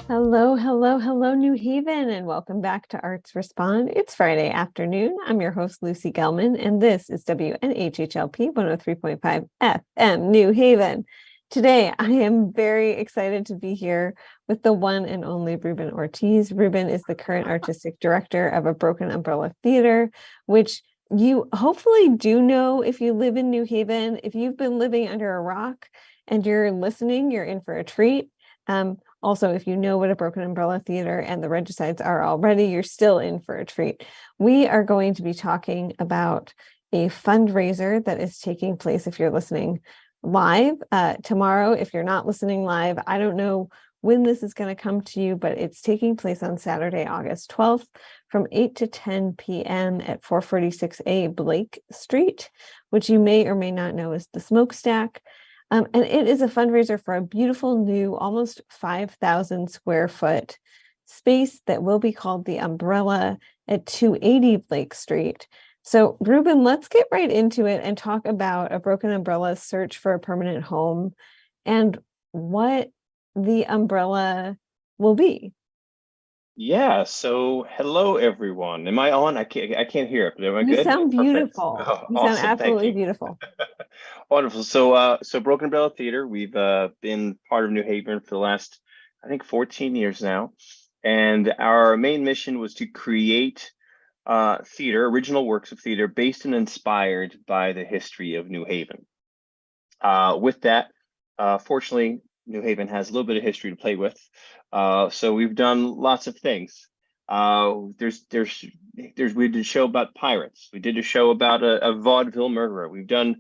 Hello, hello, hello, New Haven, and welcome back to Arts Respond. It's Friday afternoon. I'm your host, Lucy Gellman, and this is WNHHLP 103.5 FM New Haven. Today, I am very excited to be here with the one and only Ruben Ortiz. Ruben is the current artistic director of a Broken Umbrella Theater, which you hopefully do know if you live in New Haven. If you've been living under a rock and you're listening, you're in for a treat. Also, if you know what a Broken Umbrella Theater and the Regicides are already, you're still in for a treat. We are going to be talking about a fundraiser that is taking place if you're listening live tomorrow. If you're not listening live, I don't know when this is going to come to you, but it's taking place on Saturday, August 12th from 8 to 10 p.m. at 446A Blake Street, which you may or may not know is the Smokestack. And it is a fundraiser for a beautiful new, almost 5,000 square foot space that will be called the Umbrella at 280 Blake Street. So, Ruben, let's get right into it and talk about a Broken Umbrella's search for a permanent home and what the umbrella will be. Yeah, so hello everyone. Am I on? I can't hear. Am I You good? sound Perfect. beautiful. Oh, You sound awesome. Thank absolutely you. beautiful. Wonderful. So Broken Umbrella Theater, we've been part of New Haven for the last, I think, 14 years now. And our main mission was to create theater, original works of theater based and inspired by the history of New Haven. With that, fortunately, New Haven has a little bit of history to play with. So we've done lots of things. We did a show about pirates. We did a show about a vaudeville murderer. We've done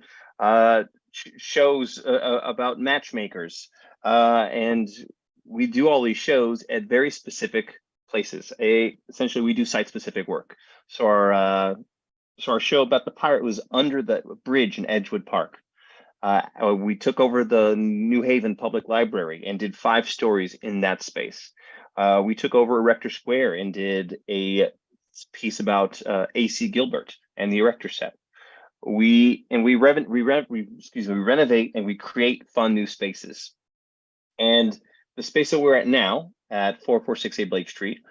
shows about matchmakers. And we do all these shows at very specific places. Essentially, we do site-specific work. So our show about the pirate was under the bridge in Edgewood Park. We took over the New Haven Public Library and did 5 stories in that space. We took over Erector Square and did a piece about A.C. Gilbert and the Erector set. We renovate and we create fun new spaces. And the space that we're at now at 446A Blake Street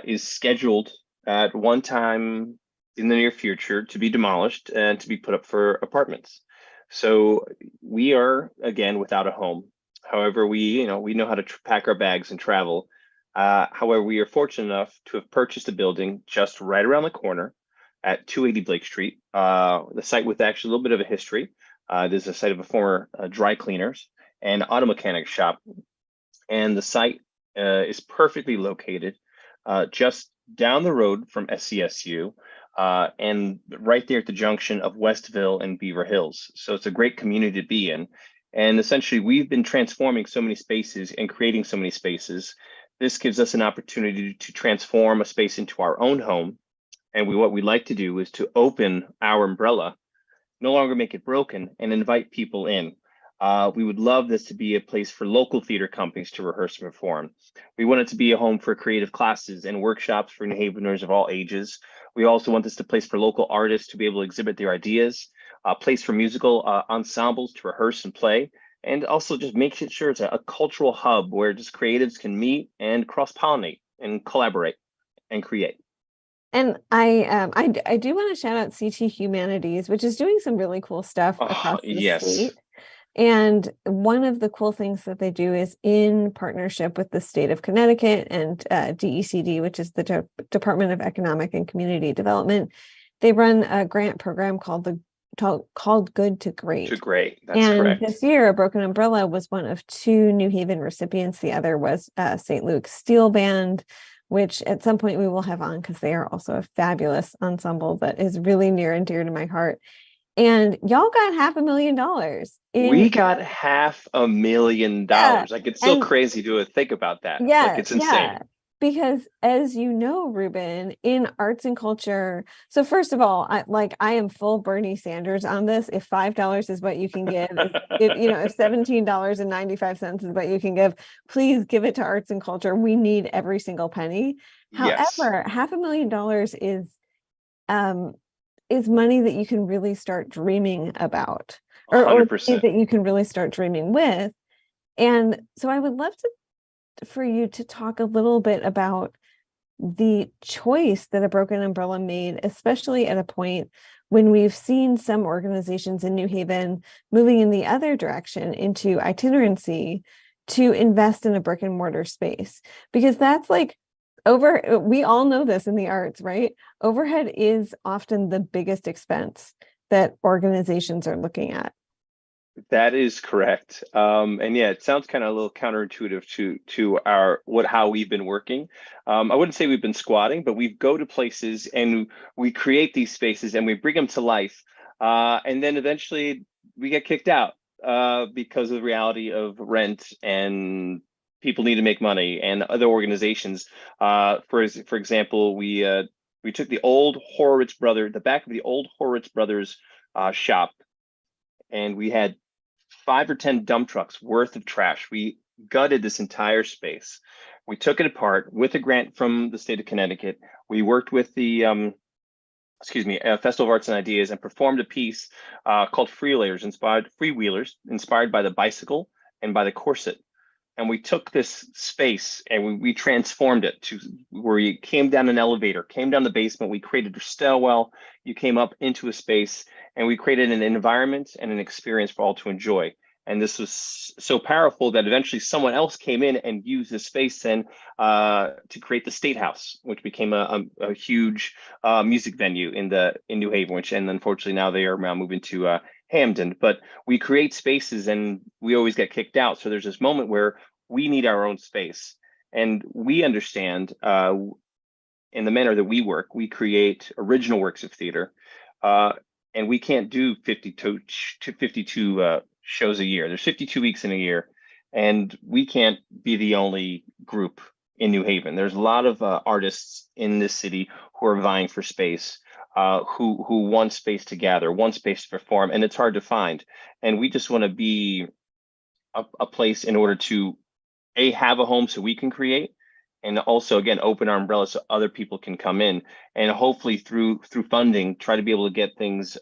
is scheduled at one time in the near future to be demolished and to be put up for apartments. So we are again without a home. However, we know how to pack our bags and travel. However, we are fortunate enough to have purchased a building just right around the corner at 280 Blake Street. The site with actually a little bit of a history. There's a site of a former dry cleaners and auto mechanic shop, and the site is perfectly located just down the road from SCSU. And right there at the junction of Westville and Beaver Hills. So it's a great community to be in. And essentially, we've been transforming so many spaces and creating so many spaces. This gives us an opportunity to transform a space into our own home. And what we like to do is to open our umbrella, no longer make it broken, and invite people in. We would love this to be a place for local theater companies to rehearse and perform. We want it to be a home for creative classes and workshops for New Haveners of all ages. We also want this to place for local artists to be able to exhibit their ideas, a place for musical ensembles to rehearse and play, and also just make sure it's a cultural hub where just creatives can meet and cross-pollinate and collaborate and create. And I do want to shout out CT Humanities, which is doing some really cool stuff Oh, across the yes. state. And one of the cool things that they do is in partnership with the state of Connecticut and DECD, which is the Department of Economic and Community Development. They run a grant program called Good to To Great. great. That's And correct. this year, a Broken Umbrella was one of 2 New Haven recipients. The other was St. Luke's Steel Band, which at some point we will have on because they are also a fabulous ensemble that is really near and dear to my heart. And y'all got $500,000 in, We got $500,000. yeah. Like it's so And crazy to think about that. Like yeah, it's yeah. insane. Because as you know, Ruben, in arts and culture, so first of all, I am full Bernie Sanders on this. If $5 is what you can give, if $17.95 is what you can give, please give it to arts and culture. We need every single penny. Yes, However, $500,000 is money that you can really start dreaming about, or money 100%. that you can really start dreaming with. And so I would love to for you to talk a little bit about the choice that A Broken Umbrella made, especially at a point when we've seen some organizations in New Haven moving in the other direction into itinerancy to invest in a brick and mortar space. Because that's like we all know this in the arts, right? Overhead is often the biggest expense that organizations are looking at. That is correct. And yeah, it sounds kind of a little counterintuitive to our how we've been working. I wouldn't say we've been squatting, but we go to places and we create these spaces and we bring them to life. And then eventually we get kicked out because of the reality of rent and people need to make money and other organizations. For example, we took the back of the old Horowitz Brothers shop, and we had 5 or 10 dump trucks worth of trash. We gutted this entire space. We took it apart with a grant from the state of Connecticut. We worked with the Festival of Arts and Ideas and performed a piece called Freewheelers, inspired by the bicycle and by the corset. And we took this space and we transformed it to where you came down an elevator, came down the basement, we created a stairwell, you came up into a space, and we created an environment and an experience for all to enjoy. And this was so powerful that eventually someone else came in and used this space then to create the State House, which became a huge music venue in New Haven, and unfortunately now they are now moving to Hamden. But we create spaces and we always get kicked out. So there's this moment where we need our own space, and we understand in the manner that we work, we create original works of theater. And we can't do 52 shows a year. There's 52 weeks in a year, and we can't be the only group in New Haven. There's a lot of artists in this city who are vying for space, who want space to gather, want space to perform, and it's hard to find. And we just want to be a place in order to have a home so we can create, and also again open our umbrella so other people can come in, and hopefully through funding try to be able to get things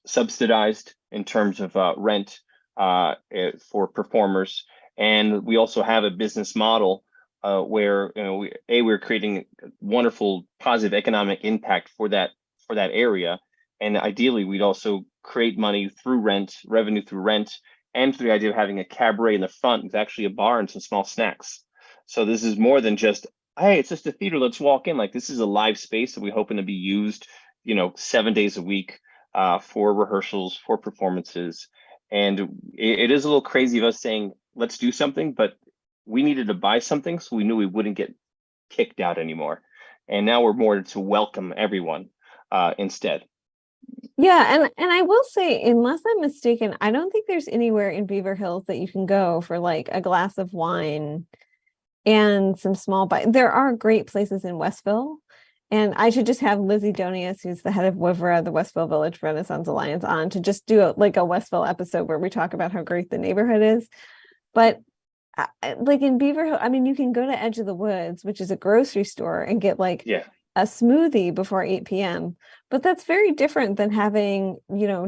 subsidized in terms of rent for performers. And we also have a business model where we're creating wonderful positive economic impact for that area, and ideally we'd also create money through revenue through rent, and through the idea of having a cabaret in the front with actually a bar and some small snacks. So this is more than just, hey, it's just a theater, let's walk in. Like, this is a live space that we're hoping to be used 7 days a week for rehearsals, for performances. And it is a little crazy of us saying, let's do something, but we needed to buy something, so we knew we wouldn't get kicked out anymore. And now we're more to welcome everyone instead. Yeah, and I will say, unless I'm mistaken, I don't think there's anywhere in Beaver Hills that you can go for like a glass of wine and some small bite. There are great places in Westville, and I should just have Lizzie Donius, who's the head of WIVRA, the Westville Village Renaissance Alliance, on to just do a Westville episode where we talk about how great the neighborhood is. But like in Beaver Hill, I mean, you can go to Edge of the Woods, which is a grocery store, and get a smoothie before 8 p.m. But that's very different than having,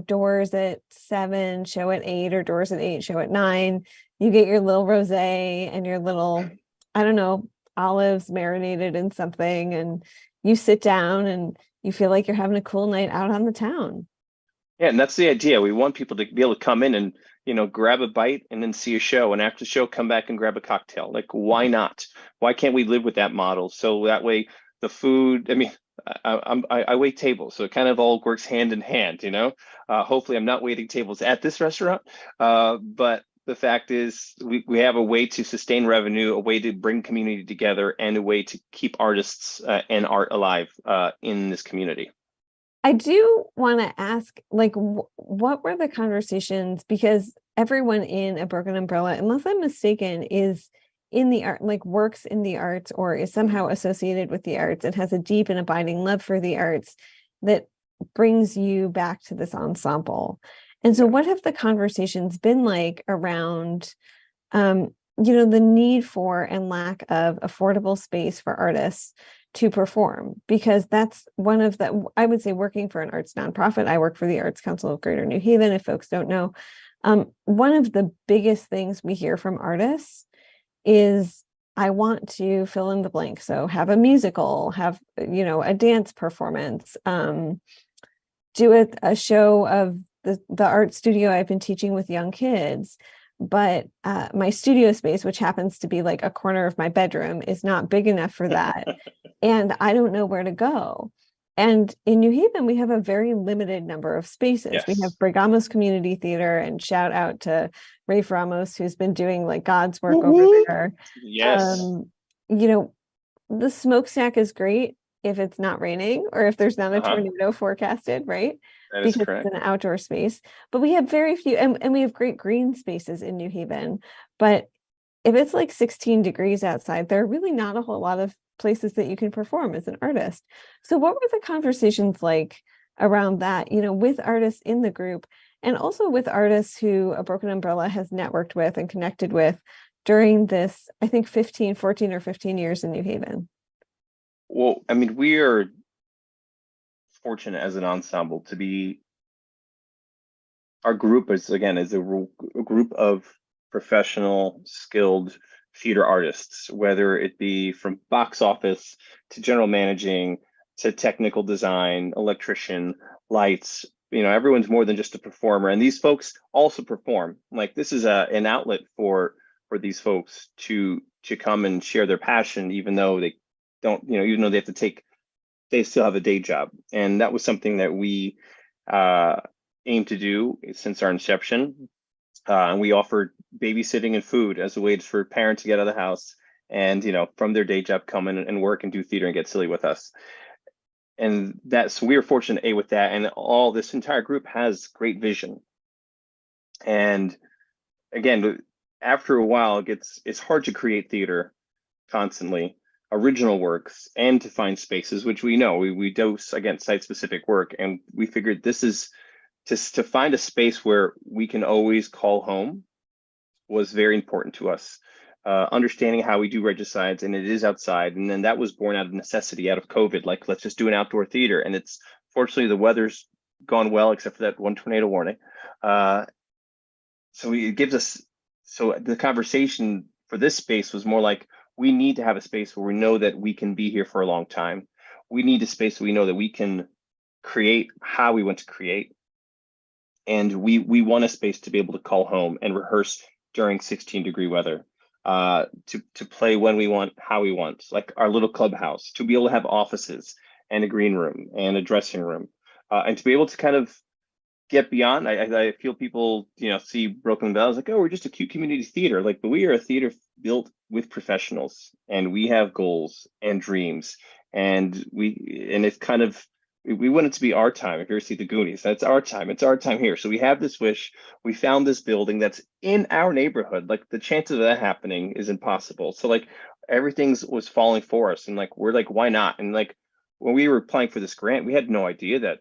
doors at 7, show at 8, or doors at 8, show at 9. You get your little rosé and your little, I don't know, olives marinated in something, and you sit down and you feel like you're having a cool night out on the town. Yeah, and that's the idea. We want people to be able to come in and, grab a bite and then see a show, and after the show, come back and grab a cocktail. Like, why not? Why can't we live with that model? So that way the food, I mean, I wait tables, so it kind of all works hand in hand, hopefully I'm not waiting tables at this restaurant, but the fact is we have a way to sustain revenue, a way to bring community together, and a way to keep artists and art alive in this community. I do want to ask, what were the conversations? Because everyone in A Broken Umbrella, unless I'm mistaken, is in the art, works in the arts, or is somehow associated with the arts. It has a deep and abiding love for the arts that brings you back to this ensemble. And so what have the conversations been like around, the need for and lack of affordable space for artists to perform? Because that's one of I would say, working for an arts nonprofit, I work for the Arts Council of Greater New Haven, if folks don't know. One of the biggest things we hear from artists is I want to fill in the blank. So have a musical, have, a dance performance, do a show of the art studio I've been teaching with young kids. But my studio space, which happens to be like a corner of my bedroom, is not big enough for that. And I don't know where to go. And in New Haven, we have a very limited number of spaces. We have Yes. Brigamos Community Theater, and shout out to Rafe Ramos, who's been doing like God's work over Woo-woo. there. Yes. You know, the smokestack is great if it's not raining or if there's not a Uh-huh. tornado forecasted, right? That is Because it's correct. an outdoor space. But we have very few, and we have great green spaces in New Haven. But if it's like 16 degrees outside, there are really not a whole lot of places that you can perform as an artist. So what were the conversations like around that, with artists in the group and also with artists who A Broken Umbrella has networked with and connected with during this, I think 14 or 15 years in New Haven? Well, I mean, we are fortunate as an ensemble to be, our group is again is a group of professional, skilled theater artists, whether it be from box office to general managing to technical design, electrician, lights. Everyone's more than just a performer, and these folks also perform. Like this is an outlet for these folks to come and share their passion, even though they don't, even though they still have a day job. And that was something that we uh, aim to do since our inception. And we offered babysitting and food as a way for parents to get out of the house and, from their day job, come in and work and do theater and get silly with us. And that's, we are fortunate, with that. And all this entire group has great vision. And again, after a while, it's hard to create theater constantly, original works, and to find spaces, which we know we dose against site specific work. And we figured this is to find a space where we can always call home was very important to us. Understanding how we do regicides, and it is outside, and then that was born out of necessity, out of COVID. Like, let's just do an outdoor theater, and it's fortunately the weather's gone well, except for that one tornado warning. So it gives us. So the conversation for this space was more like, we need to have a space where we know that we can be here for a long time. We need a space where we know that we can create how we want to create, and we want a space to be able to call home and rehearse during 16-degree weather, to play when we want, how we want, like our little clubhouse, to be able to have offices and a green room and a dressing room, and to be able to kind of get beyond. I feel people, see Broken Bells like, oh, we're just a cute community theater. Like, but we are a theater built with professionals, and we have goals and dreams, and it's kind of, we want it to be our time. If you ever see the Goonies, that's our time. It's our time here. So we have this wish. We found this building that's in our neighborhood. Like, the chances of that happening is impossible. So like everything was falling for us, and like we're like, why not? And like when we were applying for this grant, we had no idea that.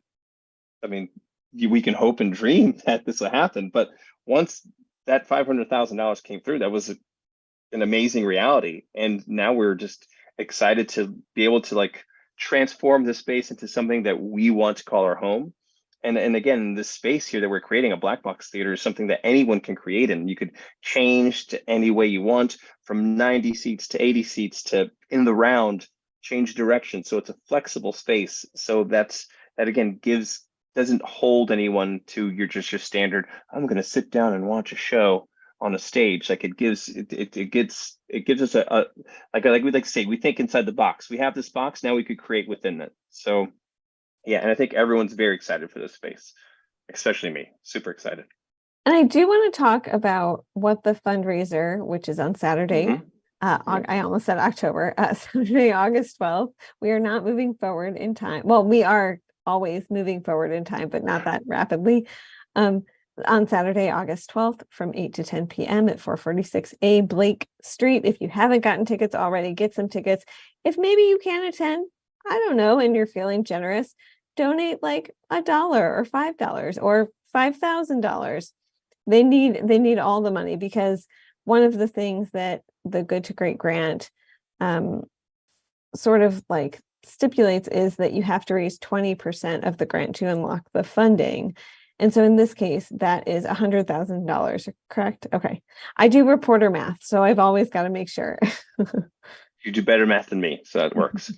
I mean, we can hope and dream that this will happen, but once that $500,000 came through, that was an amazing reality. And now we're just excited to be able to like transform this space into something that we want to call our home. And again, this space here that we're creating, a black box theater, is something that anyone can create, and you could change to any way you want, from 90 seats to 80 seats to in the round, change direction. So it's a flexible space. So that again doesn't hold anyone to your standard, I'm going to sit down and watch a show on a stage. Like, it gives us a like we like to say, we think inside the box. We have this box, now we could create within it. So yeah, and I think everyone's very excited for this space, especially me. Super excited. And I do want to talk about what the fundraiser, which is on Saturday, Hmm. I almost said October, Saturday, August 12th. We are not moving forward in time. Well, we are always moving forward in time, but not that rapidly. Um, on Saturday, August 12th from 8 to 10 p.m. at 446A Blake Street. If you haven't gotten tickets already, get some tickets. If maybe you can attend, I don't know, and you're feeling generous, donate like $1 or $5 or $5,000. They need all the money, because one of the things that the Good to Great grant sort of like stipulates is that you have to raise 20% of the grant to unlock the funding. And so in this case, that is $100,000, correct? Okay. I do reporter math, so I've always got to make sure. You do better math than me, so that works.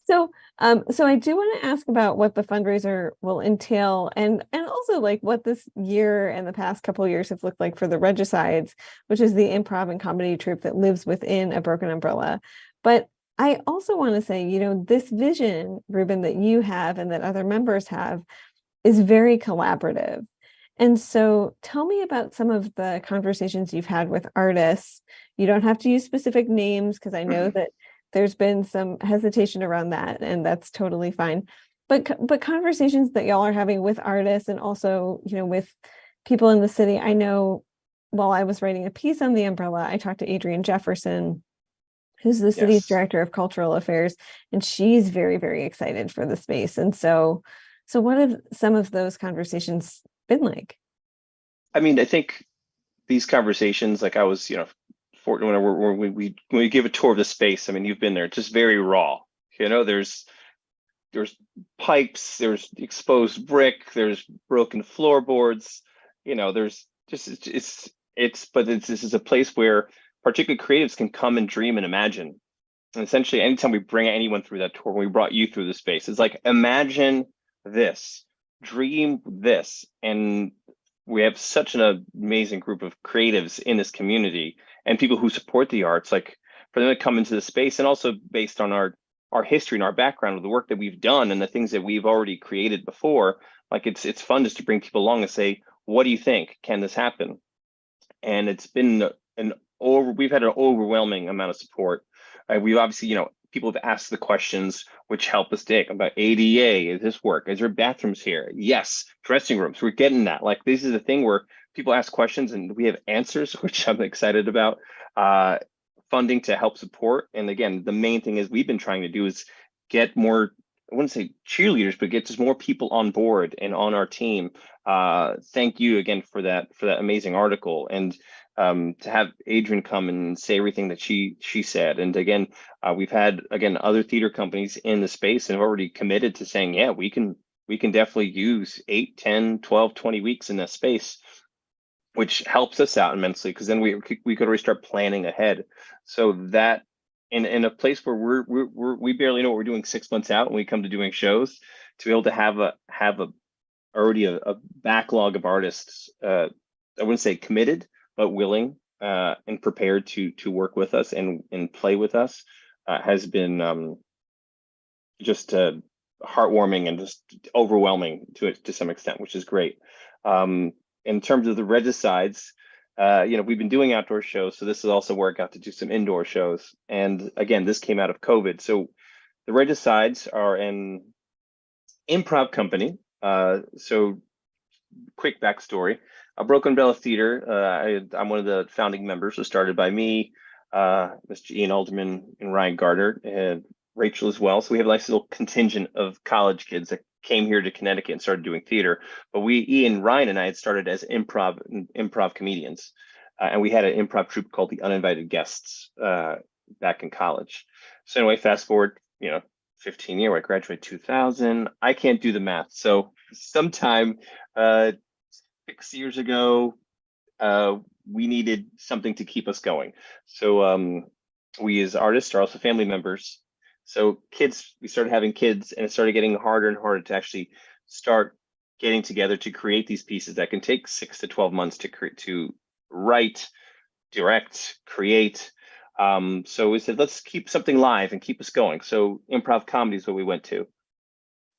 So I do want to ask about what the fundraiser will entail, and also like what this year and the past couple of years have looked like for the Regicides, which is the improv and comedy troupe that lives within a broken umbrella. But I also want to say, this vision, Ruben, that you have and that other members have is very collaborative. And so tell me about some of the conversations you've had with artists. You don't have to use specific names because I know that there's been some hesitation around that, and that's totally fine. But conversations that y'all are having with artists and also, with people in the city. I know while I was writing a piece on the umbrella, I talked to Adrienne Jefferson, who's the city's Yes. director of cultural affairs, and she's very, very excited for the space. And so what have some of those conversations been like? I mean, I think these conversations, like I was, fortunate when we give a tour of the space. I mean, you've been there, it's just very raw. There's pipes, there's exposed brick, there's broken floorboards. There's just this is a place where particularly creatives can come and dream and imagine. And essentially, anytime we bring anyone through that tour, we brought you through the space. It's like imagine this, dream this, and we have such an amazing group of creatives in this community and people who support the arts. Like for them to come into the space, and also based on our history and our background of the work that we've done and the things that we've already created before, like it's fun just to bring people along and say, what do you think? Can this happen? And it's been we've had an overwhelming amount of support. We've obviously, people have asked the questions which help us dig about ADA. Is this work? Is there bathrooms here? Yes. Dressing rooms. We're getting that. Like this is the thing where people ask questions and we have answers, which I'm excited about. Funding to help support. And again, the main thing is we've been trying to do is get more, I wouldn't say cheerleaders, but get just more people on board and on our team. Thank you again for that amazing article, and to have Adrienne come and say everything that she said. And again, we've had other theater companies in the space and have already committed to saying, yeah, we can definitely use 8, 10, 12, 20 weeks in that space, which helps us out immensely because then we could already start planning ahead. So that in a place where we barely know what we're doing 6 months out when we come to doing shows, to be able to have already a backlog of artists, I wouldn't say committed, but willing and prepared to work with us and play with us, has been just heartwarming and just overwhelming to some extent, which is great. In terms of the Regicides, we've been doing outdoor shows, so this is also where I got to do some indoor shows. And again, this came out of COVID. So the Regicides are an improv company. So quick backstory. Broken Umbrella Theater, I'm one of the founding members. It was started by me, Mr. Ian Alderman, and Ryan Gardner, and Rachel as well. So we have a nice little contingent of college kids that came here to Connecticut and started doing theater. But Ian, Ryan, and I had started as improv comedians, and we had an improv troupe called the Uninvited Guests back in college. So anyway, fast forward, 15 year. I graduated 2000. I can't do the math, so sometime 6 years ago, we needed something to keep us going. So we as artists are also family members. So we started having kids, and it started getting harder and harder to actually start getting together to create these pieces that can take 6 to 12 months to write, direct, create. So we said, let's keep something live and keep us going. So improv comedy is what we went to.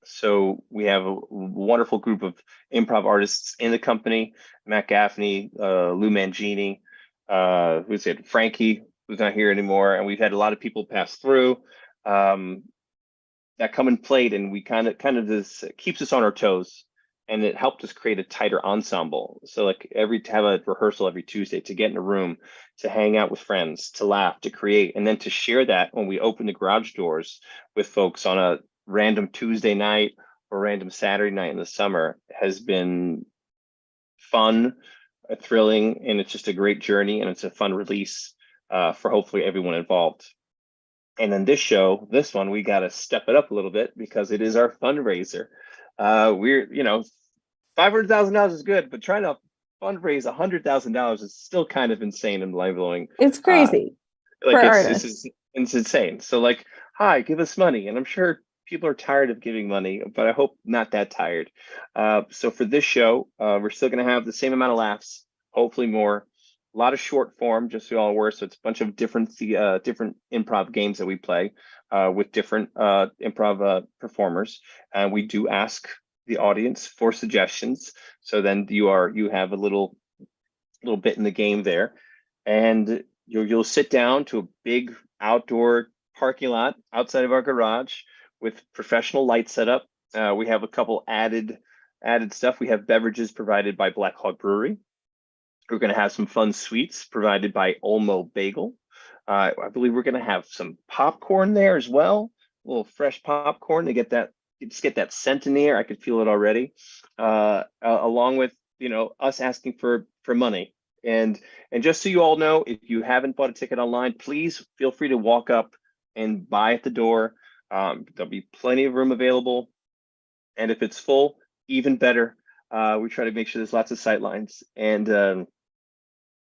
So we have a wonderful group of improv artists in the company: Matt Gaffney, Lou Mangini, who's it? Frankie, who's not here anymore, and we've had a lot of people pass through that come and played, and we kind of this keeps us on our toes, and it helped us create a tighter ensemble. So like to have a rehearsal every Tuesday, to get in a room, to hang out with friends, to laugh, to create, and then to share that when we open the garage doors with folks on a random Tuesday night or random Saturday night in the summer has been fun, thrilling, and it's just a great journey, and it's a fun release for hopefully everyone involved. And then this one, we got to step it up a little bit because it is our fundraiser. We're, $500,000 is good, but trying to fundraise $100,000 is still kind of insane and mind blowing. It's crazy for Like artists. it's insane. So like, hi, give us money, and I'm sure people are tired of giving money, but I hope not that tired. So for this show, we're still going to have the same amount of laughs, hopefully more. A lot of short form, just so y'all aware. So it's a bunch of different improv games that we play with different improv performers, and we do ask the audience for suggestions. So then you have a little bit in the game there, and you'll sit down to a big outdoor parking lot outside of our garage with professional light setup. We have a couple added stuff. We have beverages provided by Black Hog Brewery. We're going to have some fun sweets provided by Olmo Bagel. I believe we're going to have some popcorn there as well, a little fresh popcorn to get that scent in the air. I could feel it already. Along with us asking for money. And just so you all know, if you haven't bought a ticket online, please feel free to walk up and buy at the door. There'll be plenty of room available, and if it's full, even better. We try to make sure there's lots of sight lines. And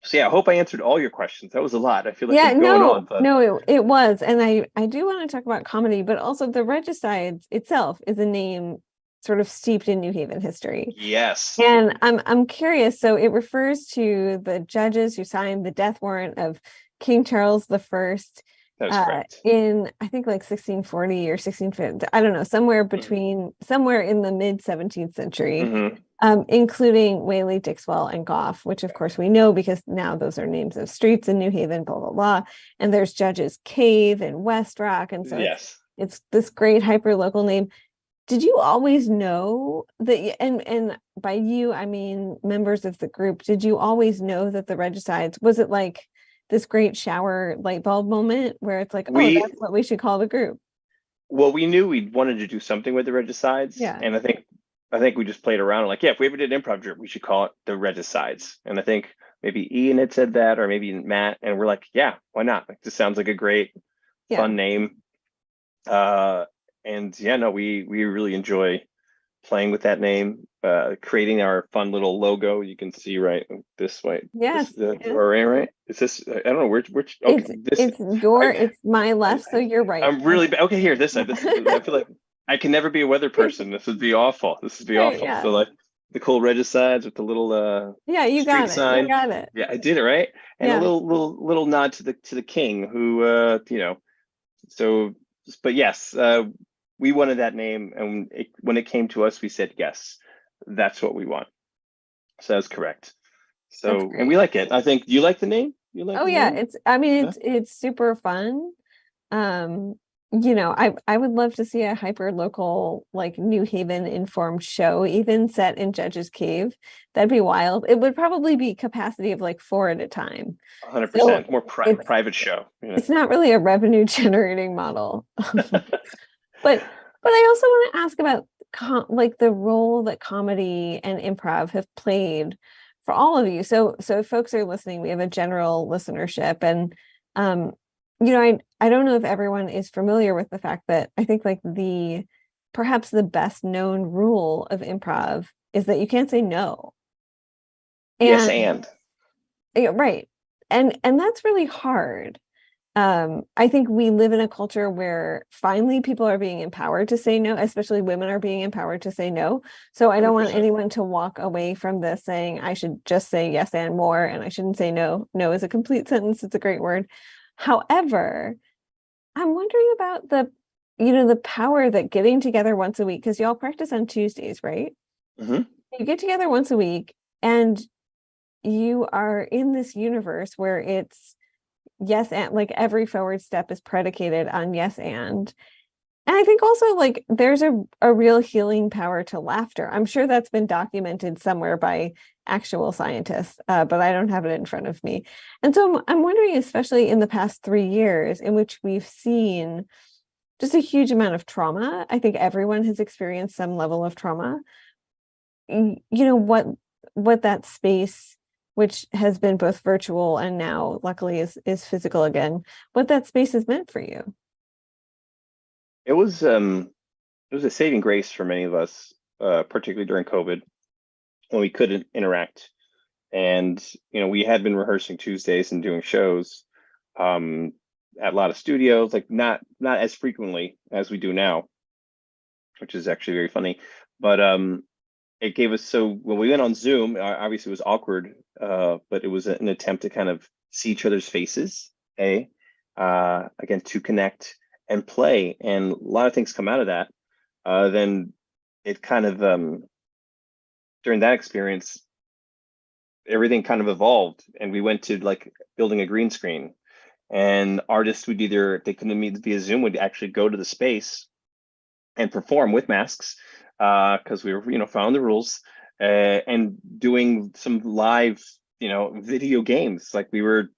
so yeah, I hope I answered all your questions. That was a lot. I feel like Yeah, I'm going on, no, but no, it was. And I do want to talk about comedy, but also the Regicides itself is a name sort of steeped in New Haven history. yes, And I'm curious. So it refers to the judges who signed the death warrant of King Charles the First that was correct. in I think like 1640 or 1650. I don't know, somewhere in the mid 17th century, Mm-hmm. including Whaley, Dixwell, and Goff, which of course we know because now those are names of streets in New Haven, blah blah blah. And there's Judges Cave and West Rock, and so Yes. it's this great hyper local name. Did you always know that, and by you, I mean members of the group, did you always know that the Regicides, was it like this great shower light bulb moment where it's like, oh, We that's what we should call the group? Well, we knew we wanted to do something with the Regicides, Yeah. and I think we just played around like, yeah, if we ever did an improv group, we should call it the Regicides. And I think maybe Ian had said that, or maybe Matt, and we're like, yeah, why not? Like, this sounds like a great, Yeah. fun name. Uh, and yeah, no, we really enjoy playing with that name, creating our fun little logo. You can see right this way. This Yes. is the Yeah. right. Is this? I don't know which. Okay, this. It's my I, left, so you're right. I'm really bad. Okay, here, this side. This is. I feel like I can never be a weather person. This would be awful. This would be Right, awful. yeah. So like the cool regicides with the little Yeah, you street got it. You sign. got it. Yeah, I did it right. And a Yeah. little nod to the king who so but yes, we wanted that name, and when it came to us, we said yes, that's what we want. So that's correct. That's So and we great. like it. I think, do you like the name? You like Oh the yeah, name? I mean Yeah. it's super fun. Um, I would love to see a hyper local like New Haven informed show even set in Judge's Cave. That'd be wild. It would probably be capacity of like four at a time. So 100% more it's private show. it's not really a revenue generating model. But I also want to ask about like the role that comedy and improv have played for all of you. So if folks are listening, we have a general listenership, and um, I don't know if everyone is familiar with the fact that I think like the perhaps the best known rule of improv is that you can't say no. Yes, And and yeah, right. And that's really hard. I think we live in a culture where finally people are being empowered to say no, especially women are being empowered to say no. So I don't want 100%. anyone to walk away from this saying I should just say yes and more, and I shouldn't say no. No is a complete sentence. It's a great word. However, I'm wondering about the power that getting together once a week, because y'all practice on Tuesdays, right? Hmm. You get together once a week and you are in this universe where it's yes and like every forward step is predicated on yes and I think also like there's a real healing power to laughter. I'm sure that's been documented somewhere by actual scientists, but I don't have it in front of me. And so I'm wondering, especially in the past 3 years in which we've seen just a huge amount of trauma. I think everyone has experienced some level of trauma. What that space, which has been both virtual and now luckily is physical again, what that space has meant for you. It was a saving grace for many of us, particularly during COVID. when we couldn't interact. And we had been rehearsing Tuesdays and doing shows um, at a lot of studios, like not as frequently as we do now, which is actually very funny. But it gave us, so when we went on Zoom, obviously it was awkward, but it was an attempt to kind of see each other's faces, again, to connect and play, and a lot of things come out of that. Then it kind of during that experience, everything kind of evolved, and we went to like building a green screen, and artists would either, if they couldn't meet via Zoom, would actually go to the space and perform with masks, because we were, following the rules, and doing some live, video games. Like we were,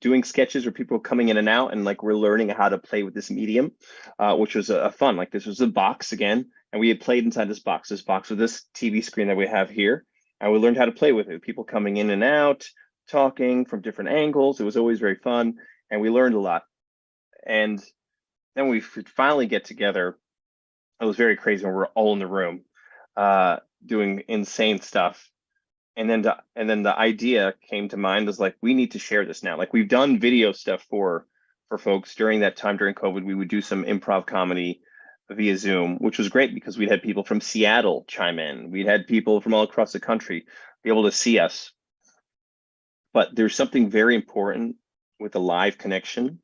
doing sketches where people were coming in and out, and like we're learning how to play with this medium, which was a fun. Like this was a box again, and we had played inside this box with this TV screen that we have here, and we learned how to play with it. People coming in and out, talking from different angles. It was always very fun, and we learned a lot. And then we finally get together. It was very crazy when we were all in the room, doing insane stuff. And then the idea came to mind, was like, we need to share this now. Like we've done video stuff for folks during that time. During COVID, we would do some improv comedy via Zoom, which was great because we'd had people from Seattle chime in. We'd had people from all across the country be able to see us. But there's something very important with a live connection,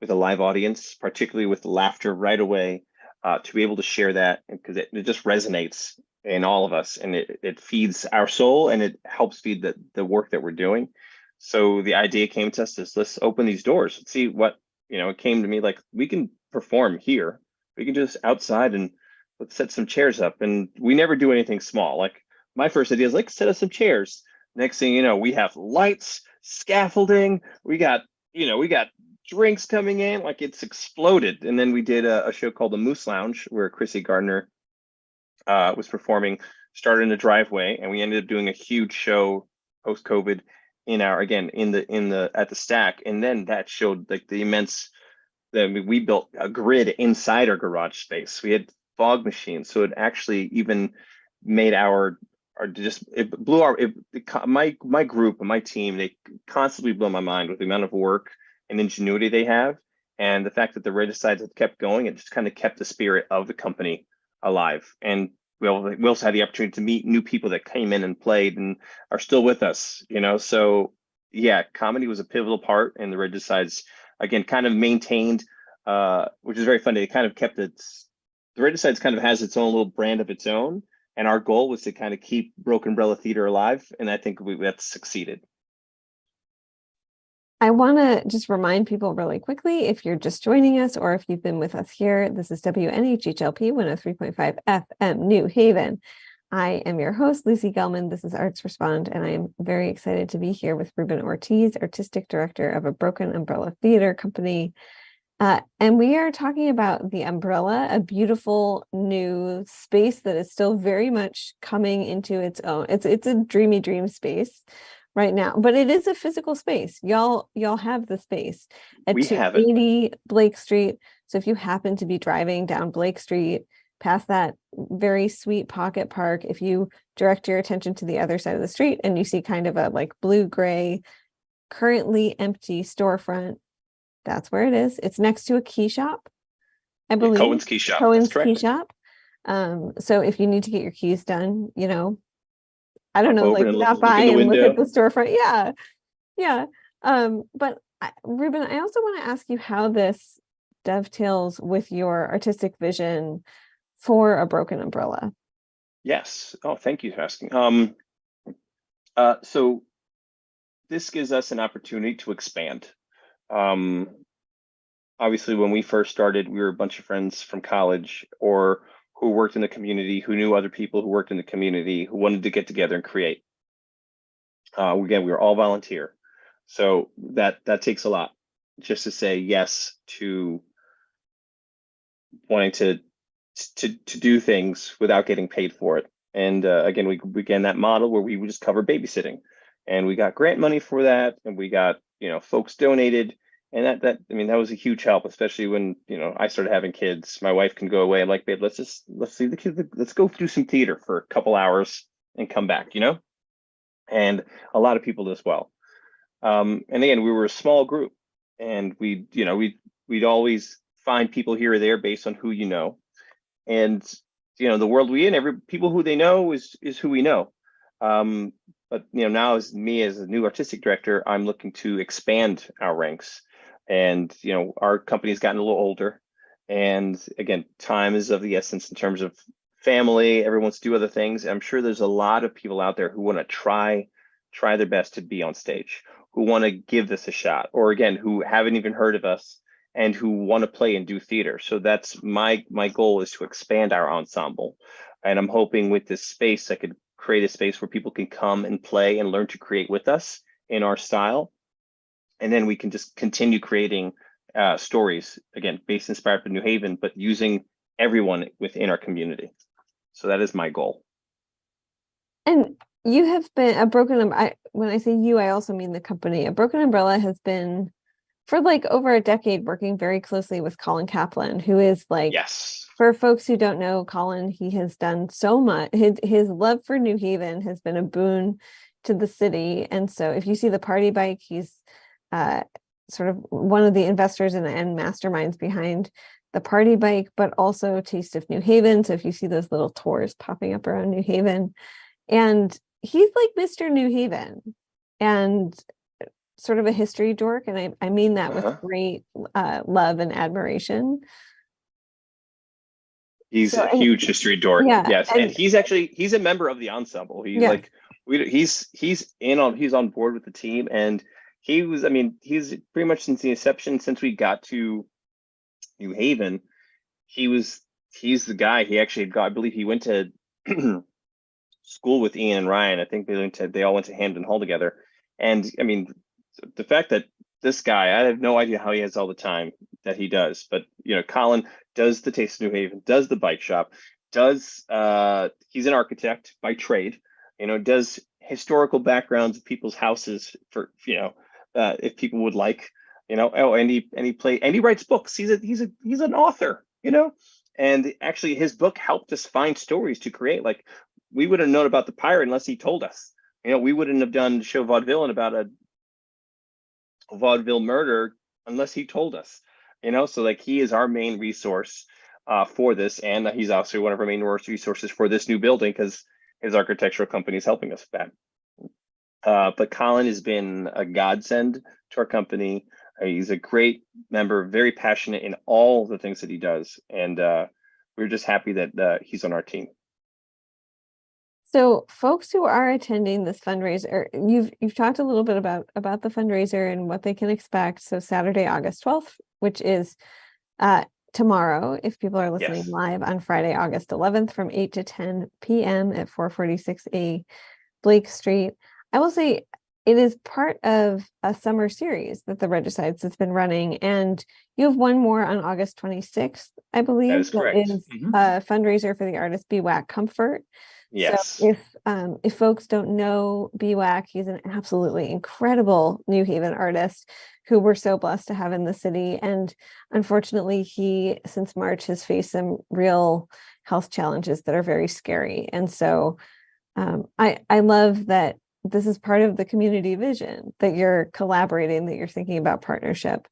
with a live audience, particularly with laughter right away, to be able to share that, because it just resonates in all of us, and it feeds our soul, and it helps feed the work that we're doing. So the idea came to us is, let's open these doors. Let's see what, it came to me like, we can perform here. We can just outside, and let's set some chairs up. And we never do anything small. Like my first idea is like, set up some chairs. Next thing you know, we have lights, scaffolding, we got drinks coming in, like it's exploded. And then we did a show called the Moose Lounge, where Chrissy Gardner was performing, started in the driveway, and we ended up doing a huge show post COVID in our, again, in the at the stack. And then that showed like the immense, that we built a grid inside our garage space. We had fog machines, so it actually even made our just, it blew our my group and my team, they constantly blow my mind with the amount of work and ingenuity they have, and the fact that the Regicides have kept going. It just kind of kept the spirit of the company alive. And we also had the opportunity to meet new people that came in and played and are still with us, So yeah, comedy was a pivotal part, and the Regicides, again, kind of maintained, which is very funny. They kind of kept its, the Regicides kind of has its own little brand of its own. And our goal was to kind of keep Broken Umbrella Theater alive. And I think that's succeeded. I want to just remind people really quickly, if you're just joining us or if you've been with us here, this is WNHHLP 103.5 FM New Haven. I am your host, Lucy Gellman. This is Arts Respond, and I am very excited to be here with Ruben Ortiz, Artistic Director of a Broken Umbrella Theater Company. And we are talking about the Umbrella, a beautiful new space that is still very much coming into its own. It's a dreamy dream space right now, but it is a physical space. Y'all have the space at We have it. 280 Blake Street. So if you happen to be driving down Blake Street, past that very sweet pocket park, if you direct your attention to the other side of the street and you see kind of a like blue-gray, currently empty storefront, that's where it is. It's next to a key shop, I believe. Cohen's Key Shop. That's Cohen's Key correct. Shop. So if you need to get your keys done, I don't know, Over like and stop look by in the and look at window. the storefront. Yeah. But Ruben, I also want to ask you how this dovetails with your artistic vision for a Broken Umbrella. Yes. Oh, thank you for asking. So this gives us an opportunity to expand. Obviously, when we first started, we were a bunch of friends from college or who worked in the community, who knew other people who worked in the community, who wanted to get together and create. Again, we were all volunteer, so that takes a lot, just to say yes to wanting to do things without getting paid for it. And again, we began that model where we would just cover babysitting, and we got grant money for that, and we got folks donated, and that was a huge help, especially when I started having kids. My wife can go away. I'm like, babe, let's see the kids. Let's go do some theater for a couple hours. and come back, and a lot of people as well. And again, we were a small group, and we'd always find people here or there based on who you know. And the world we in, every people who they know is who we know. But now as me as a new artistic director, I'm looking to expand our ranks. And our company's gotten a little older. And again, time is of the essence in terms of family. Everyone wants to do other things. I'm sure there's a lot of people out there who want to try their best to be on stage, who want to give this a shot, or again, who haven't even heard of us and who want to play and do theater. So that's my goal, is to expand our ensemble. And I'm hoping with this space, I could create a space where people can come and play and learn to create with us in our style. And then we can just continue creating stories, again, based inspired from New Haven, but using everyone within our community. So that is my goal. And you have been a Broken Umbrella. When I say you, I also mean the company. A Broken Umbrella has been for like over a decade working very closely with Colin Kaplan, who is like, yes, for folks who don't know Colin, he has done so much. His love for New Haven has been a boon to the city. And so if you see the party bike, he's sort of one of the investors and masterminds behind the party bike, but also Taste of New Haven. So if you see those little tours popping up around New Haven, and he's like Mr. New Haven and sort of a history dork. And I mean that with great love and admiration. He's a huge history dork. Yeah, yes. And he's a member of the ensemble. He's like, he's on board with the team. And he's pretty much since the inception, since we got to New Haven, he's the guy. He actually I believe he went to school with Ian and Ryan. I think they all went to Hampden Hall together. And I mean, the fact that this guy, I have no idea how he has all the time that he does, but Colin does the Taste of New Haven, does the bike shop, he's an architect by trade, does historical backgrounds of people's houses for, if people would like, and he writes books. He's an author, and actually his book helped us find stories to create. Like, we wouldn't have known about the pirate unless he told us. We wouldn't have done the show Vaudeville about a vaudeville murder unless he told us. So like, he is our main resource for this, and he's also one of our main resources for this new building because his architectural company is helping us with that. But Colin has been a godsend to our company. He's a great member, very passionate in all the things that he does, and we're just happy that he's on our team. So folks who are attending this fundraiser, you've talked a little bit about the fundraiser and what they can expect. So Saturday, August 12th, which is tomorrow, if people are listening live on Friday, August 11th from 8 to 10 p.m. at 446A Blake Street. I will say it is part of a summer series that the Regicides has been running, and you have one more on August 26th, I believe. That is correct. That is a fundraiser for the artist BWAC Comfort. Yes. So if folks don't know BWAC, he's an absolutely incredible New Haven artist who we're so blessed to have in the city. And unfortunately, he, since March, has faced some real health challenges that are very scary. And so I love that this is part of the community vision, that you're collaborating, that you're thinking about partnership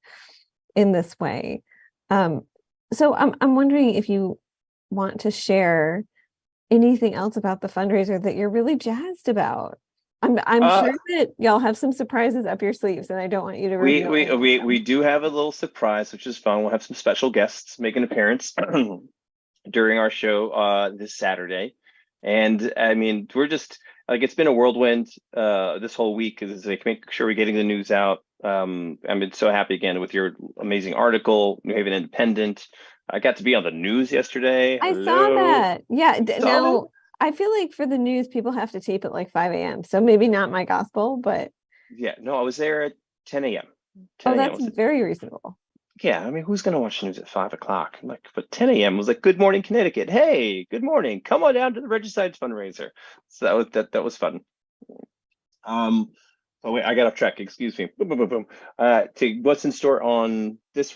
in this way. So I'm wondering if you want to share anything else about the fundraiser that you're really jazzed about. I'm sure that y'all have some surprises up your sleeves, and I don't want you to reveal. We do have a little surprise, which is fun. We'll have some special guests make an appearance during our show this Saturday. And I mean, we're just like, it's been a whirlwind this whole week, is like make sure we're getting the news out. I'm so happy again with your amazing article, New Haven Independent. I got to be on the news yesterday. I saw that. Yeah. Now, I feel like for the news, people have to tape at like 5 a.m. So maybe not my gospel, but. Yeah, no, I was there at 10 a.m. Oh, that's very reasonable. Yeah, I mean, who's going to watch news at 5 o'clock? Like, but 10 a.m. was like, Good Morning Connecticut. Hey, good morning. Come on down to the Regicides fundraiser. So that was fun. Oh wait, I got off track. Excuse me. Boom, boom, boom, boom. To what's in store on this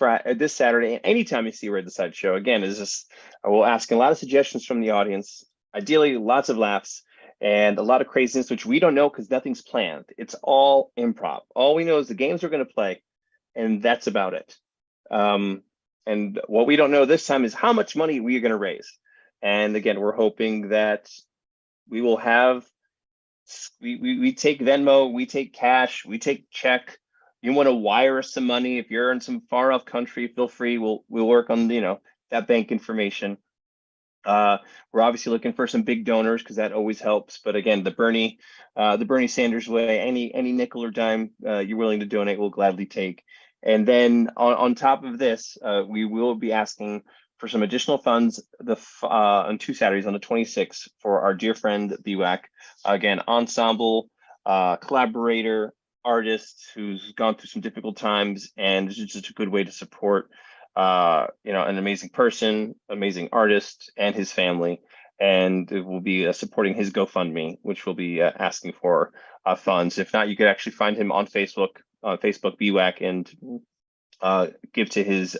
Saturday, and anytime you see a Regicide show. Again, is just we'll asking a lot of suggestions from the audience. Ideally, lots of laughs and a lot of craziness, which we don't know because nothing's planned. It's all improv. All we know is the games we're going to play, and that's about it. Um, and what we don't know this time is how much money we are going to raise. And again, we're hoping that we will have, we take Venmo, we take cash, we take check. You want to wire us some money? If you're in some far off country, feel free. We'll work on, that bank information. Uh, we're obviously looking for some big donors because that always helps. But again, the Bernie Sanders way, any nickel or dime you're willing to donate, we'll gladly take. And then on top of this, we will be asking for some additional funds on 2 Saturdays, on the 26th, for our dear friend BWAC. Again, ensemble, collaborator, artist who's gone through some difficult times, and this is just a good way to support an amazing person, amazing artist, and his family. And it will be supporting his GoFundMe, which will be asking for funds. If not, you could actually find him on Facebook BWAC, and give to his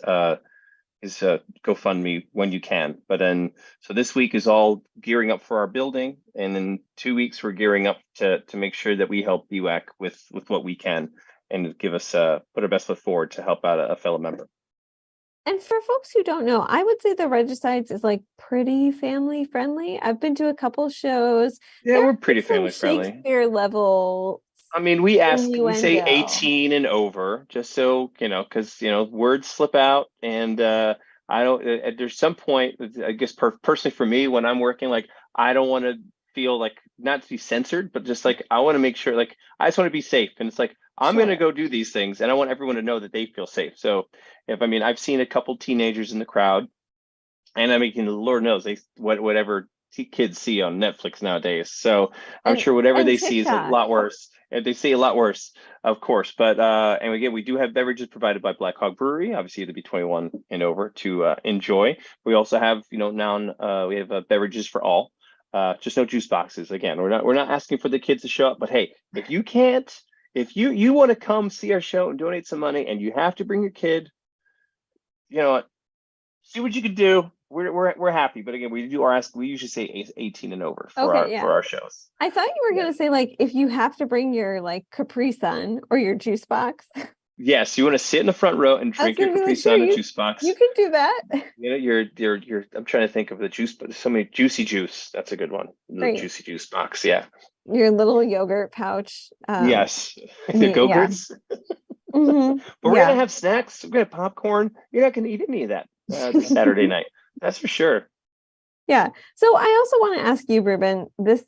GoFundMe when you can. But then, so this week is all gearing up for our building, and in 2 weeks we're gearing up to make sure that we help BWAC with what we can, and give us put our best foot forward to help out a fellow member. And for folks who don't know, I would say the Regicides is like pretty family friendly. I've been to a couple shows. Yeah, There we're are pretty some family friendly. Shakespeare level I mean, we say innuendo. 18 and over, just so, because, words slip out. And I don't, there's some point, I guess, personally for me, when I'm working, like, I don't want to feel like, not to be censored, but just like, I want to make sure, like, I just want to be safe. And it's like, I'm going to Sure. go do these things, and I want everyone to know that they feel safe. So I've seen a couple teenagers in the crowd, and I mean, Lord knows whatever kids see on Netflix nowadays. So I'm And sure whatever and they see is a TikTok. lot worse. And they see a lot worse, of course. But and again, we do have beverages provided by Black Hog Brewery. Obviously, you have to be 21 and over to enjoy. We also have, now we have beverages for all. Just no juice boxes. Again, we're not asking for the kids to show up, but hey, if you can't, if you want to come see our show and donate some money, and you have to bring your kid, you know what, see what you can do. We're happy, but again, we usually say 18 and over for Okay, our yeah. for our shows. I thought you were Yeah. gonna say like if you have to bring your like Capri Sun or your juice box. Yes, you want to sit in the front row and I was drink your gonna be Capri like, sure, Sun and you juice you box. can do that. You're. I'm trying to think of the juice, but so many juicy juice. That's a good one. The Great. juicy juice box. Yeah. Your little yogurt pouch. Yes. The Yeah. Go-Gurts. Hmm. But we're gonna Yeah. have snacks. We're gonna have popcorn. You're not gonna eat any of that this Saturday night. That's for sure. Yeah. So I also want to ask you, Ruben, this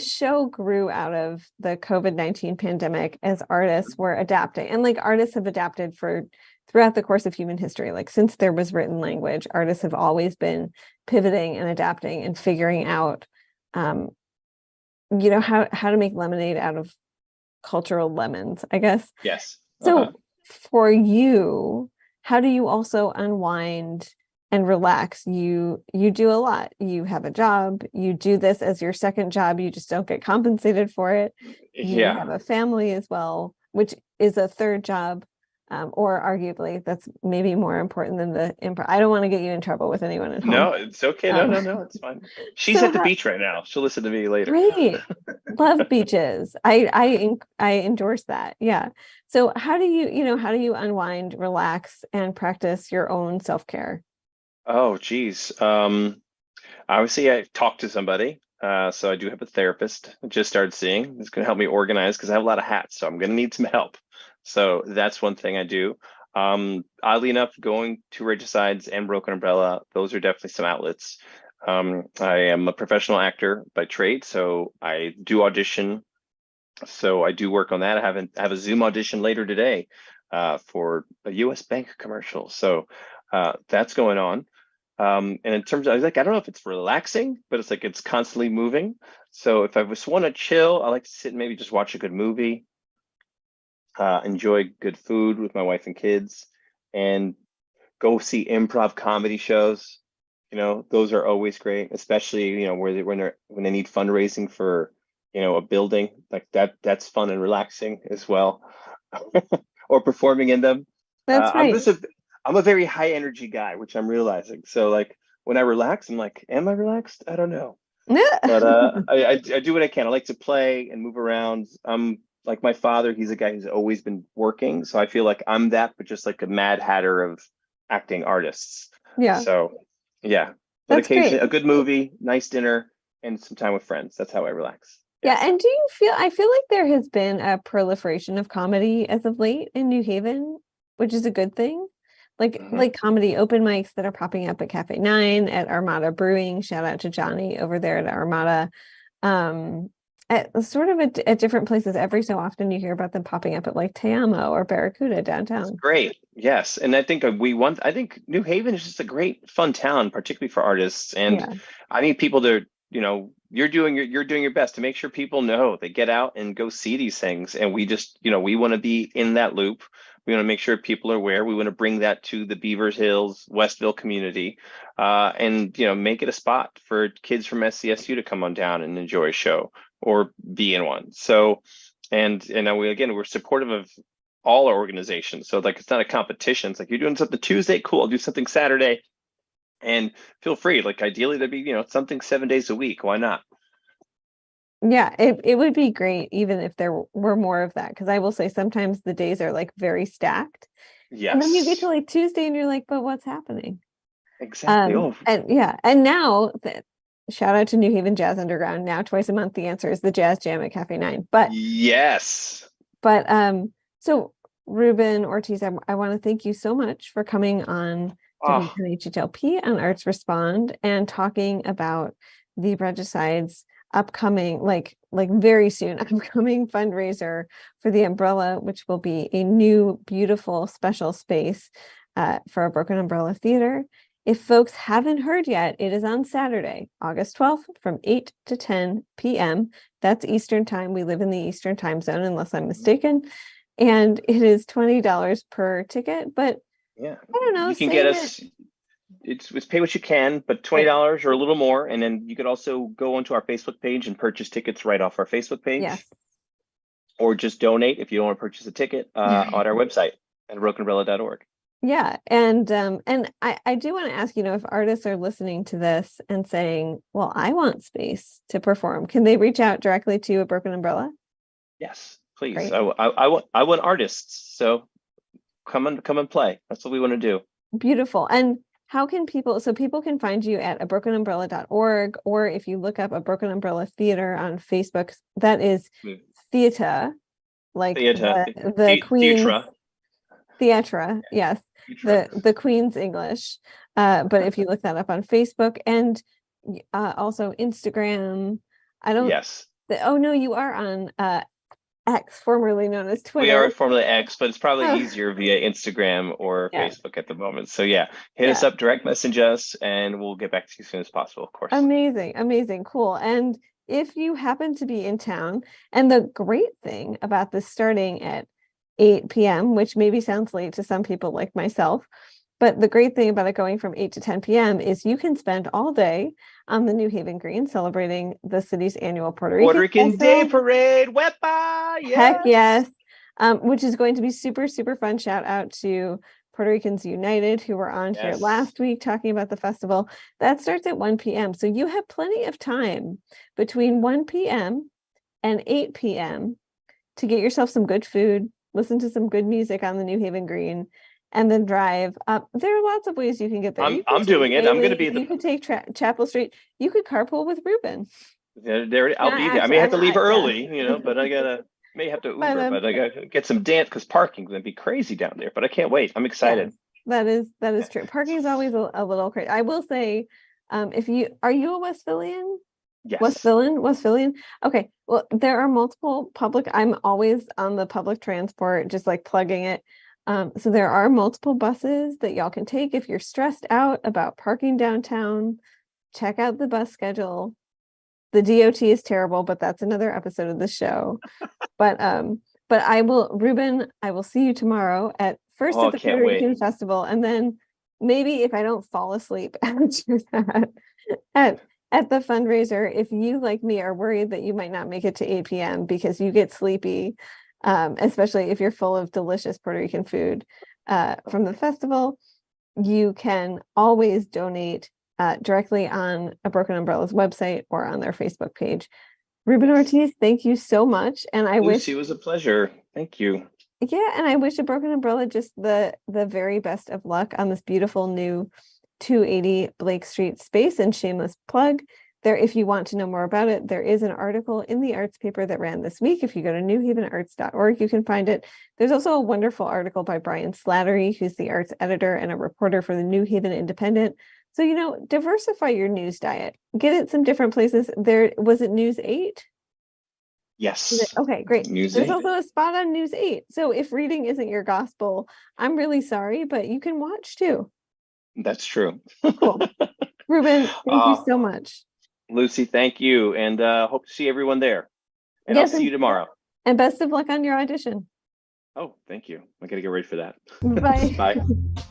show grew out of the COVID-19 pandemic as artists were adapting. And like artists have adapted for throughout the course of human history. Like since there was written language, artists have always been pivoting and adapting and figuring out um, how to make lemonade out of cultural lemons, I guess. Yes. So for you, how do you also unwind and relax? You do a lot. You have a job, you do this as your second job, you just don't get compensated for it. You Yeah. have a family as well, which is a third job. Or arguably that's maybe more important than the improv. I don't want to get you in trouble with anyone at home. No, it's okay. No, Um, no, no, it's fine. She's so at the how, beach right now. She'll listen to me later. great. Love beaches. I endorse that. Yeah. So how do you unwind, relax, and practice your own self-care? Oh, geez. Obviously, I talked to somebody. So I do have a therapist I just started seeing. It's going to help me organize because I have a lot of hats. So I'm going to need some help. So that's one thing I do. Oddly enough, going to Regicides and Broken Umbrella, those are definitely some outlets. I am a professional actor by trade, so I do audition. So I do work on that. I have a Zoom audition later today for a U.S. bank commercial. So that's going on. And in terms of, I don't know if it's relaxing, but it's like it's constantly moving. So if I just want to chill, I like to sit and maybe just watch a good movie, enjoy good food with my wife and kids, and go see improv comedy shows. Those are always great, especially, when they need fundraising for, a building like that. That's fun and relaxing as well. Or performing in them. That's I'm right. just I'm a very high energy guy, which I'm realizing. So like when I relax, I'm like, am I relaxed? I don't know. But I do what I can. I like to play and move around. Like my father, he's a guy who's always been working, so I feel like I'm that, but just like a mad hatter of acting artists. Yeah, So yeah, but that's occasionally great. a good movie, nice dinner, and some time with friends. That's how I relax. Yeah. Yeah, and do you feel, I feel like there has been a proliferation of comedy as of late in New Haven, which is a good thing. Mhm. Like comedy open mics that are popping up at Cafe Nine, at Armada Brewing. Shout out to Johnny over there at Armada. Um, at sort of at different places. Every so often you hear about them popping up at like Te Amo or Barracuda It's downtown. great. Yes. And I think I think New Haven is just a great fun town, particularly for artists. And Yeah. I need people to, you're doing your best to make sure people know they get out and go see these things. And we just, we want to be in that loop. We want to make sure people are aware. We want to bring that to the Beavers Hills, Westville community, and make it a spot for kids from SCSU to come on down and enjoy a show or be in one. So, and now we're supportive of all our organizations. So like it's not a competition. It's like you're doing something Tuesday, cool. I'll do something Saturday, and feel free. Like ideally, there'd be something 7 days a week. Why not? Yeah, it would be great even if there were more of that. Because I will say sometimes the days are like very stacked. And then you get to Yes, like Tuesday and you're like, but what's happening? exactly. Oh, And yeah, and now that shout out to New Haven Jazz Underground. Now twice a month, the answer is the Jazz Jam at Cafe Nine. yes. But so Ruben Ortiz, I want to thank you so much for coming on Oh, WNHHLP on Arts Respond and talking about the Regicides upcoming, like very soon, upcoming fundraiser for the Umbrella, which will be a new, beautiful, special space for a Broken Umbrella Theater. If folks haven't heard yet, it is on Saturday, August 12th from 8 to 10 p.m. That's Eastern time. We live in the Eastern time zone, unless I'm mistaken. And it is $20 per ticket, but yeah. I don't know, You can get save it. us. It's pay what you can, but Right. $20 or a little more, and then you could also go onto our Facebook page and purchase tickets right off our Facebook Yes. page, or just donate if you don't want to purchase a ticket on our website at brokenumbrella.org. Yeah. And I do want to ask, if artists are listening to this and saying, well, I want space to perform, can they reach out directly to a Broken Umbrella? Yes, please. Great. I want artists. So come and play. That's what we want to do. Beautiful. And how can people can find you at abrokenumbrella.org, or if you look up a Broken Umbrella Theater on Facebook, that is Mm. theater, like Theatre, the Queen's theatre, theatra, yes, theatre. the Queen's English. But if you look that up on Facebook and also Instagram, I don't, Yes, oh no, you are on X, formerly known as we are Twitter. at Formula X, but it's probably Oh, easier via Instagram or yeah, Facebook at the moment. So yeah, hit us yeah. up, direct message us, and we'll get back to you as soon as possible, of course. Amazing, amazing, cool. And if you happen to be in town, and the great thing about this starting at 8 p.m., which maybe sounds late to some people like myself, but the great thing about it going from 8 to 10 p.m. is you can spend all day on the New Haven Green celebrating the city's annual Puerto Puerto Rican Rican Day Festival. Parade, Wepa, Heck yes. yes. Which is going to be super, super fun. Shout out to Puerto Ricans United, who were on here Yes. last week talking about the festival. That starts at 1 p.m. So you have plenty of time between 1 p.m. and 8 p.m. to get yourself some good food, listen to some good music on the New Haven Green, and then drive up. There are lots of ways you can get there. You could I'm take doing it. I'm gonna Wayland, be you could take Chapel Street, you could carpool with Ruben. there. No, I'll be there. I actually, may have to leave yeah. early, but I gotta may have to But Uber, but I gotta get some dance because parking's gonna be crazy down there. But I can't wait. I'm yes, excited. that is true. Parking is always a little crazy. I will say, if you are you a Westphalian? Yes. Westphalian. Okay. Well, there are multiple public. I'm always on the public transport, just like plugging it. So there are multiple buses that y'all can take if you're stressed out about parking downtown. Check out the bus schedule. The DOT is terrible, but that's another episode of the show. But Ruben, I will see you tomorrow at first Oh, at I the can't Puerto wait. Rican Festival, and then maybe if I don't fall asleep after that at at the fundraiser, if you like me are worried that you might not make it to 8 p.m. because you get sleepy, especially if you're full of delicious Puerto Rican food from the festival, you can always donate directly on A Broken Umbrella's website or on their Facebook page. Ruben Ortiz, thank you so much. And I wish, Lucy, it was a pleasure. Thank you. yeah, and I wish A Broken Umbrella just the very best of luck on this beautiful new 280 Blake Street space. And shameless plug there, if you want to know more about it, there is an article in the arts paper that ran this week. If you go to newhavenarts.org, you can find it. There's also a wonderful article by Brian Slattery, who's the arts editor and a reporter for the New Haven Independent. So, diversify your news diet. Get it some different places. There was it News 8? Yes. Okay, great. News There's 8. also a spot on News 8. So if reading isn't your gospel, I'm really sorry, but you can watch too. That's true. Cool. Ruben, thank you so much. Lucy, thank you. And hope to see everyone there. And Yes, I'll see you tomorrow. And best of luck on your audition. Oh, thank you. I got to get ready for that. Bye. Bye.